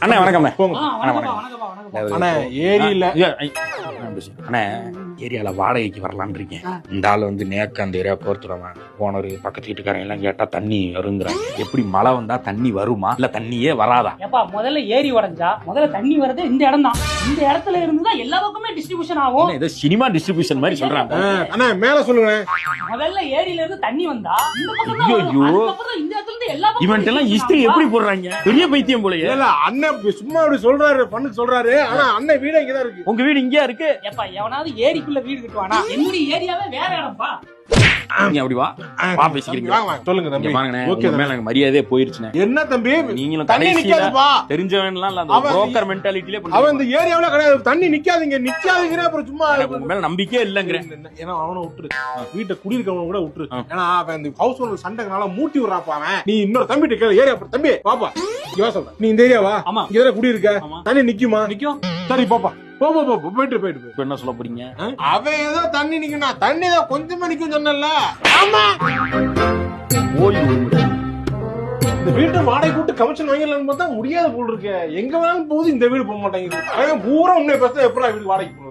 அண்ணா வணக்கம் போங்க. அண்ணா ஏரியில அண்ணா ஏரியால வாடகைக்கு வரலான்னு இருக்கேன். இந்த ஆள் வந்து நேக்கு அந்த ஏரியா போர்த்துறவன் போனரு பக்கத்து வீட்டுக்காரங்க எல்லாம் கேட்டா தண்ணி வருங்கிறாங்க. எப்படி மழை வந்தா தண்ணி வருமா இல்ல தண்ணியே வராதா? ஏப்பா முதல்ல ஏரி உடைஞ்சா முதல்ல தண்ணி வரது இந்த இடம் தான். இந்த இடத்துல இருந்துதான் எல்லா பக்கமே டிஸ்ட்ரிபியூஷன் ஆகும். ஏதோ சினிமா டிஸ்ட்ரிபியூஷன் மாதிரி சொல்றாங்க. அண்ணா மேல சொல்லுங்க. முதல்ல ஏரியில இருந்து தண்ணி வந்தா இந்த பக்கம் தான் ஐயோ. வரும். அதுக்கப்புறம் இந்த இடத்துல இருந்து எல்லா பக்கமும் இவன்ட்டு எல்லாம் distribution ஹிஸ்டரி ஆகும். எப்படி போடுறாங்க? பெரிய பைத்தியம் போலயே. இல்ல அண்ணன் சும்மா அப்படி சொல்றாரு, பண்ணு சொல்றாரு. ஆனா அண்ணன் வீடு இங்கதான் இருக்கு. உங்க வீடு இங்கயா இருக்கு? ஏப்பா எவனாவது ஏரிக்குள்ள வீடு கட்டுவானா? என்னுடைய ஏரியாவே வேற இடம்ப்பா. நீங்க அப்படி வா வா பேசிக்கிறீங்க. வாங்க, வாங்க. சொல்லுங்க தம்பி. பாருங்கண்ணே, ஓகே உங்க மேல எனக்கு மரியாதையே போயிருச்சுண்ணே. என்ன தம்பி நீங்களும் தண்ணி கடைசியில நிக்காதுப்பா. தெரிஞ்சவன்லாம் இல்ல, அந்த அவன் புரோக்கர் மென்டாலிட்டிலே அவன் இந்த ஏரியாவுல கிடையாது. தண்ணி நிக்காதீங்க அப்புறம் சும்மா உங்க மேல நம்பிக்கையே இல்லங்கிறேன். ஏன்னா அவனை விட்டுரு, வீட்டை குடியிருக்கவன கூட விட்டுரு. ஏன்னா அவன் இந்த ஹவுஸ் ஓனர் சண்டைனால மூட்டி விடுறாப்பா அவன். நீ இன்னொரு தம்பிட்ட கேளு, ஏரியா தம்பி பாப்பா இவா சொல்ற, நீ இந்த ஏரியாவா? ஆமா. இங்க குடியிருக்க, ஆமா. தண்ணி நிக்குமா? நிக்கும். சரி பாப்பா போ போயிட்டு இப்ப என்ன சொல்ல போறீங்க? அவன் ஏதோ தண்ணி நிக்கணும், தண்ணி தான் கொஞ்சமா நிக்கும் சொன்னல. ஆமா, ஓய்வு விடு. இந்த வீட்டு வாடகை கூட்டு கமிஷன் வாங்கலாம்னு பார்த்தா முடியாது போல் இருக்கு. எங்க வேணாலும் போகுது, இந்த வீடு போக மாட்டேங்குது. அவன் பூரா உன்னை பார்த்தா எப்படா வீடு வாடகைக்கு போகணும்?